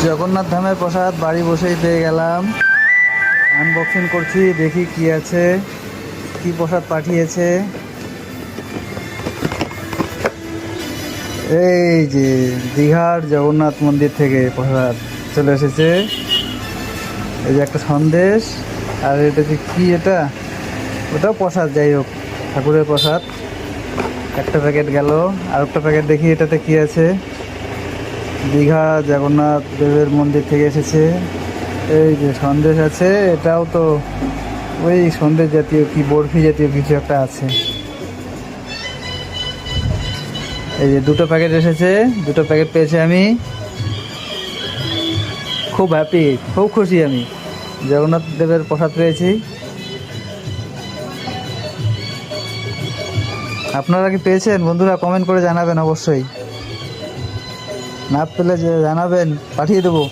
জগন্নাথ ধামের প্রসাদ বাড়ি বসেই পেয়ে গেলাম। আনবক্সিং করছি, দেখি কি আছে, কি প্রসাদ পাঠিয়েছে। এই যে দীঘার জগন্নাথ মন্দির থেকে প্রসাদ চলে এসেছে। এই যে একটা সন্দেশ, আর এটা যে কি, এটা ওটাও প্রসাদ, যাই হোক ঠাকুরের প্রসাদ। একটা প্যাকেট গেল, আর একটা প্যাকেট দেখি এটাতে কি আছে। দীঘা জগন্নাথ দেবের মন্দির থেকে এসেছে। এই যে সন্দেশ আছে, এটাও তো ওই সন্দেশ জাতীয় কি বরফি জাতীয় কিছু একটা আছে। এই যে দুটো প্যাকেট এসেছে, দুটো প্যাকেট পেয়েছি আমি। খুব হ্যাপি, খুব খুশি আমি, জগন্নাথ দেবের প্রসাদ পেয়েছি। আপনারা কি পেয়েছেন বন্ধুরা? কমেন্ট করে জানাবেন অবশ্যই, না পেলে জানাবেন, পাঠিয়ে দেবো।